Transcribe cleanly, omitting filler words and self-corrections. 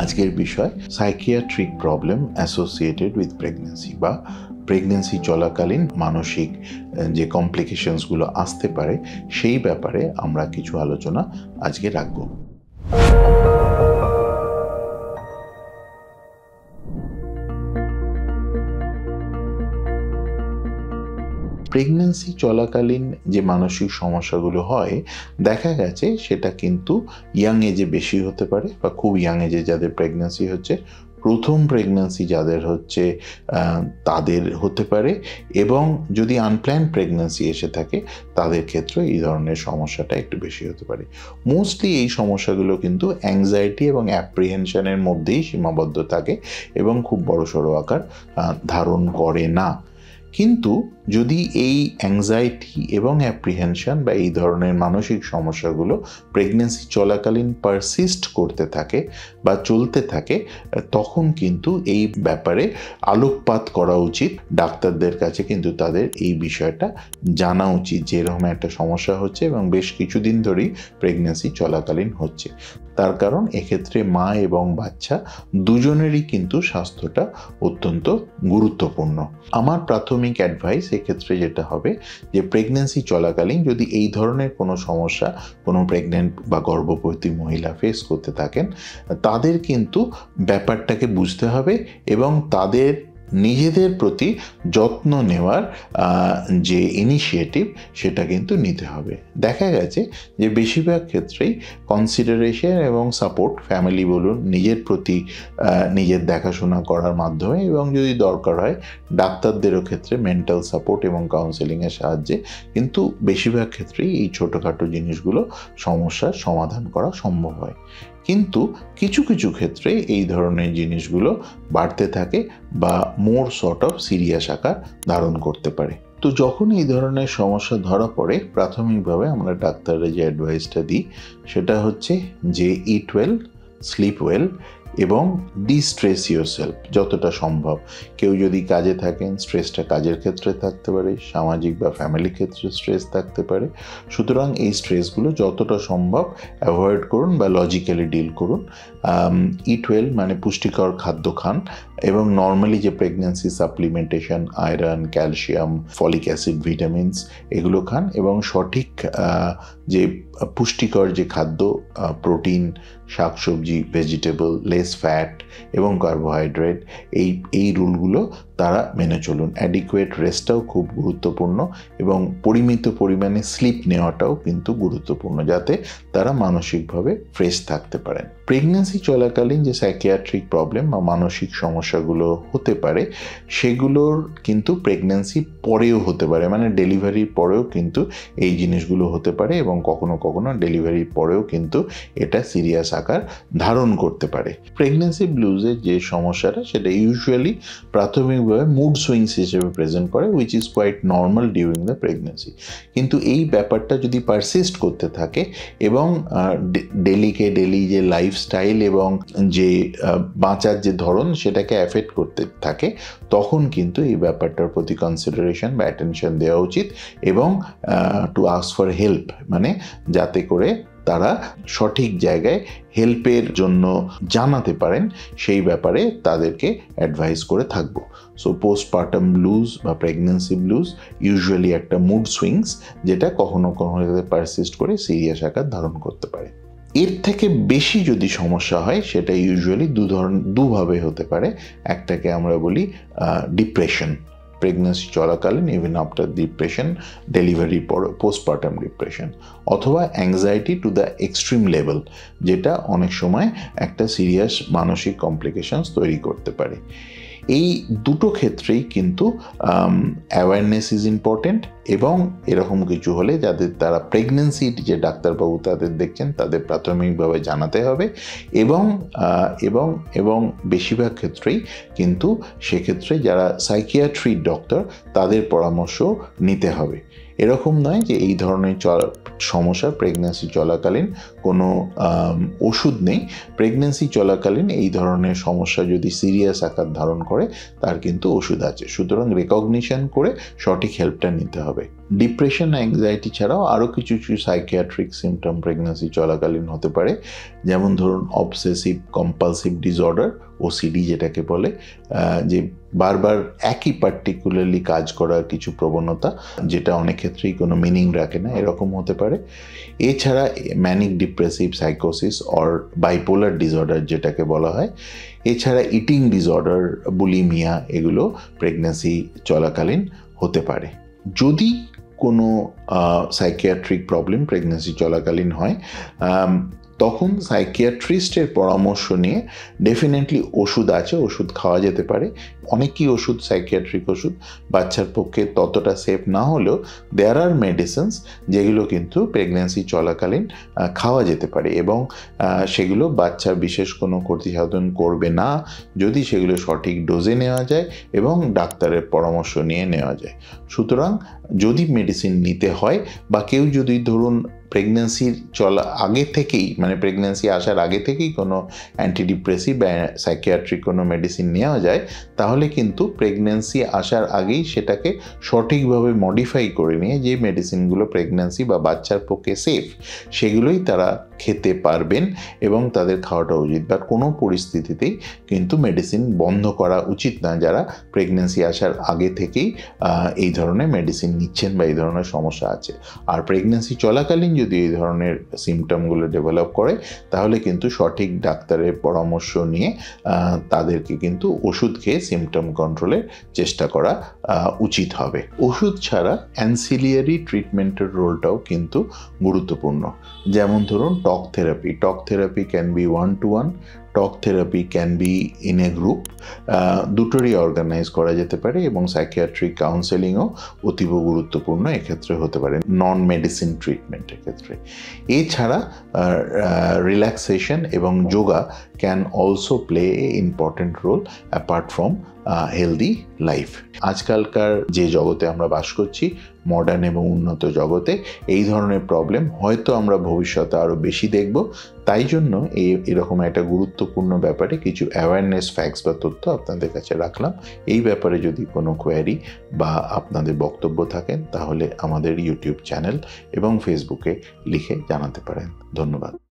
আজকের বিষয় psychiatric problem associated with pregnancy বা প্রেগন্যান্সি চলাকালীন মানসিক যে কমপ্লিকেশনসগুলো আসতে পারে সেই ব্যাপারে আমরা কিছু আলোচনা আজকে রাখব। প্রেগন্যান্সি চলাকালীন যে মানসিক সমস্যাগুলো হয় দেখা গেছে সেটা কিন্তু ইয়াং এজে বেশি হতে পারে বা খুব ইয়াং এজে যাদের প্রেগন্যান্সি হচ্ছে, প্রথম প্রেগন্যান্সি যাদের হচ্ছে তাদের হতে পারে, এবং যদি আনপ্ল্যান প্রেগন্যান্সি এসে থাকে তাদের ক্ষেত্রে এই ধরনের সমস্যাটা একটু বেশি হতে পারে। মোস্টলি এই সমস্যাগুলো কিন্তু অ্যাংজাইটি এবং অ্যাপ্রিহেনশনের মধ্যেই সীমাবদ্ধ থাকে এবং খুব বড়সড় আকার ধারণ করে না। কিন্তু যদি এই অ্যাংজাইটি এবং অ্যাপ্রিহেনশন বা এই ধরনের মানসিক সমস্যাগুলো প্রেগন্যান্সি চলাকালীন পারসিস্ট করতে থাকে বা চলতে থাকে, তখন কিন্তু এই ব্যাপারে আলোকপাত করা উচিত। ডাক্তারদের কাছে কিন্তু তাদের এই বিষয়টা জানা উচিত যে এরকম একটা সমস্যা হচ্ছে এবং বেশ কিছুদিন ধরেই প্রেগন্যান্সি চলাকালীন হচ্ছে। তার কারণ এক্ষেত্রে মা এবং বাচ্চা দুজনেরই কিন্তু স্বাস্থ্যটা অত্যন্ত গুরুত্বপূর্ণ। আমার প্রাথমিক অ্যাডভাইস এক্ষেত্রে যেটা হবে যে প্রেগন্যান্সি চলাকালীন যদি এই ধরনের কোনো সমস্যা কোনো প্রেগনেন্ট বা গর্ভবতী মহিলা ফেস করতে থাকেন, তাদের কিন্তু ব্যাপারটাকে বুঝতে হবে এবং তাদের নিজেদের প্রতি যত্ন নেওয়ার যে ইনিশিয়েটিভ সেটা কিন্তু নিতে হবে। দেখা গেছে যে বেশিরভাগ ক্ষেত্রেই কনসিডারেশন এবং সাপোর্ট, ফ্যামিলি বলুন, নিজের প্রতি নিজের দেখাশোনা করার মাধ্যমে এবং যদি দরকার হয় ডাক্তারদেরও ক্ষেত্রে মেন্টাল সাপোর্ট এবং কাউন্সেলিংয়ের সাহায্যে কিন্তু বেশিরভাগ ক্ষেত্রেই এই ছোটোখাটো জিনিসগুলো সমস্যার সমাধান করা সম্ভব হয়। কিন্তু কিছু কিছু ক্ষেত্রে এই ধরনের জিনিসগুলো বাড়তে থাকে বা মোর সর্ট অফ সিরিয়াস আকার ধারণ করতে পারে। তো যখন এই ধরনের সমস্যা ধরা পড়ে প্রাথমিকভাবে আমরা ডাক্তাররা যে অ্যাডভাইসটা দিই সেটা হচ্ছে যে ইট ওয়েল, স্লিপ ওয়েল এবং ডিস্ট্রেস ইয়োরসেলফ যতটা সম্ভব। কেউ যদি কাজে থাকেন স্ট্রেসটা কাজের ক্ষেত্রে থাকতে পারে, সামাজিক বা ফ্যামিলি ক্ষেত্রে স্ট্রেস থাকতে পারে। সুতরাং এই স্ট্রেসগুলো যতটা সম্ভব অ্যাভয়েড করুন বা লজিক্যালি ডিল করুন। ইট ওয়েল মানে পুষ্টিকর খাদ্য খান এবং নর্মালি যে pregnancy supplementation, iron, calcium, folic acid, vitamins এগুলো খান এবং সঠিক যে পুষ্টিকর যে খাদ্য, প্রোটিন, শাকসবজি, ভেজিটেবল, লেস ফ্যাট এবং কার্বোহাইড্রেট, এই রুলগুলো তারা মেনে চলুন। অ্যাডিকুয়েট রেস্টটাও খুব গুরুত্বপূর্ণ এবং পরিমিত পরিমাণে স্লিপ নেওয়াটাও কিন্তু গুরুত্বপূর্ণ যাতে তারা মানসিকভাবে ফ্রেশ থাকতে পারেন। প্রেগন্যান্সি চলাকালীন যে সাইকিয়াট্রিক প্রবলেম বা মানসিক সমস্যাগুলো হতে পারে সেগুলোর কিন্তু প্রেগন্যান্সি পরেও হতে পারে, মানে ডেলিভারির পরেও কিন্তু এই জিনিসগুলো হতে পারে এবং কখনো কখনো ডেলিভারির পরেও কিন্তু এটা সিরিয়াস আকার ধারণ করতে পারে। প্রেগন্যান্সি ব্লুজের যে সমস্যাটা সেটা ইউজুয়ালি প্রাথমিকভাবে মুড সুইংস হিসেবে প্রেজেন্ট করে, which is quite normal during the pregnancy. কিন্তু এই ব্যাপারটা যদি পারসিস্ট করতে থাকে এবং ডেলি যে লাইফস্টাইল এবং যে বাঁচার যে ধরন সেটাকে অ্যাফেক্ট করতে থাকে, তখন কিন্তু এই ব্যাপারটার প্রতি কনসিডারেশন বা অ্যাটেনশন দেওয়া উচিত এবং টু আস্ক ফর হেল্প, মানে যাতে করে তারা সঠিক জায়গায় হেল্পের জন্য জানাতে পারেন সেই ব্যাপারে তাদেরকে অ্যাডভাইস করে থাকবো। সো পোস্টপার্টাম ব্লুজ বা প্রেগন্যান্সি ব্লুজ ইউজুয়ালি একটা মুড সুইংস যেটা কখনো কখনো পারসিস্ট করে সিরিয়াস আকার ধারণ করতে পারে। এর থেকে বেশি যদি সমস্যা হয় সেটা ইউজুয়ালি দুভাবে হতে পারে। একটাকে আমরা বলি ডিপ্রেশন, প্রেগন্যান্সি চলাকালীন ইভেন আফটার ডিপ্রেশন, ডেলিভারি পর পোস্টপার্টাম ডিপ্রেশন, অথবা anxiety to the extreme level, যেটা অনেক সময় একটা সিরিয়াস মানসিক কমপ্লিকেশনস তৈরি করতে পারে। এই দুটো ক্ষেত্রেই কিন্তু অ্যাওয়ারনেস ইজ ইম্পর্টেন্ট এবং এরকম কিছু হলে যাদের তারা প্রেগন্যান্সির যে ডাক্তারবাবু তাদের দেখছেন তাদের প্রাথমিকভাবে জানাতে হবে এবং এবং এবং বেশিরভাগ ক্ষেত্রেই কিন্তু সেক্ষেত্রে যারা সাইকিয়াট্রি ডক্টর তাদের পরামর্শ নিতে হবে। এরকম নয় যে এই ধরনের সমস্যা প্রেগন্যান্সি চলাকালীন কোনো ওষুধ নেই। প্রেগন্যান্সি চলাকালীন এই ধরনের সমস্যা যদি সিরিয়াস আকার ধারণ করে তার কিন্তু ওষুধ আছে। সুতরাং রেকগনিশন করে সঠিক হেল্পটা নিতে হবে। ডিপ্রেশন অ্যাংজাইটি ছাড়াও আরও কিছু কিছু সাইকিয়াট্রিক সিমটম প্রেগন্যান্সি চলাকালীন হতে পারে, যেমন ধরুন অবসেসিভ কম্পালসিভ ডিসঅর্ডার, ওসিডি যেটাকে বলে, যে বারবার একই পার্টিকুলারলি কাজ করার কিছু প্রবণতা, যেটা অনেক ক্ষেত্রেই কোনো মিনিং রাখে না, এরকম হতে পারে। এছাড়া ম্যানিক ডিপ্রেসিভ সাইকোসিস অর বাইপোলার ডিসঅর্ডার যেটাকে বলা হয়, এছাড়া ইটিং ডিসঅর্ডার, বুলিমিয়া, এগুলো প্রেগন্যান্সি চলাকালীন হতে পারে। যদি কোনো সাইকিয়াট্রিক প্রবলেম প্রেগন্যান্সি চলাকালীন হয়, তখন সাইকিয়াট্রিস্টের পরামর্শ নিয়ে ডেফিনেটলি ওষুধ আছে, ওষুধ খাওয়া যেতে পারে। অনেকই ওষুধ, সাইকিয়াট্রিক ওষুধ বাচ্চার পক্ষে ততটা সেফ না হলেও দেয়ার আর মেডিসিনস যেগুলো কিন্তু প্রেগন্যান্সি চলাকালীন খাওয়া যেতে পারে, এবং সেগুলো বাচ্চার বিশেষ কোনো ক্ষতি সাধন করবে না যদি সেগুলো সঠিক ডোজে নেওয়া যায় এবং ডাক্তারের পরামর্শ নিয়ে নেওয়া যায়। সুতরাং যদি মেডিসিন নিতে হয়, বা কেউ যদি ধরুন প্রেগন্যান্সির চলা আগে থেকেই, মানে প্রেগন্যান্সি আসার আগে থেকেই কোনো অ্যান্টিডিপ্রেসিভ বা সাইকিয়াট্রিক কোনো মেডিসিন নেওয়া যায়, তাহলে কিন্তু প্রেগন্যান্সি আসার আগেই সেটাকে সঠিকভাবে মডিফাই করে নিয়ে যে মেডিসিনগুলো প্রেগন্যান্সি বা বাচ্চার পক্ষে সেফ, সেগুলোই তারা খেতে পারবেন এবং তাদের খাওয়াটা উচিত। বা কোনো পরিস্থিতিতেই কিন্তু মেডিসিন বন্ধ করা উচিত না যারা প্রেগন্যান্সি আসার আগে থেকেই এই ধরনের মেডিসিন নিচ্ছেন বা এই ধরনের সমস্যা আছে। আর প্রেগন্যান্সি চলাকালীন যদি এই ধরনের সিমটমগুলো ডেভেলপ করে, তাহলে কিন্তু সঠিক ডাক্তারের পরামর্শ নিয়ে তাদেরকে কিন্তু ওষুধ খেয়ে সিমটম কন্ট্রোলের চেষ্টা করা উচিত হবে। ওষুধ ছাড়া অ্যান্সিলিয়ারি ট্রিটমেন্টের রোলটাও কিন্তু গুরুত্বপূর্ণ। যেমন ধরুন talk therapy. Talk therapy can be 1-to-1, talk therapy can be in a group, দুটোরই অর্গানাইজ করা যেতে পারে, এবং সাইকিয়াট্রিক কাউন্সেলিংও অতীব গুরুত্বপূর্ণ এক্ষেত্রে হতে পারে, নন মেডিসিন ট্রিটমেন্টের ক্ষেত্রে। এছাড়া রিল্যাক্সেশন এবং yoga can also play a important role apart from healthy life. আজকালকার যে জগতে আমরা বাস করছি, মডার্ন এবং উন্নত জগতে, এই ধরনের প্রবলেম হয়তো আমরা ভবিষ্যতে আরও বেশি দেখব। তাই জন্য এরকম একটা গুরুত্বপূর্ণ ব্যাপারে কিছু অ্যাওয়ারনেস ফ্যাক্টস বা তথ্য আপনাদের কাছে রাখলাম। এই ব্যাপারে যদি কোনো কোয়ারি বা আপনাদের বক্তব্য থাকেন, তাহলে আমাদের ইউটিউব চ্যানেল এবং ফেসবুকে লিখে জানাতে পারেন। ধন্যবাদ।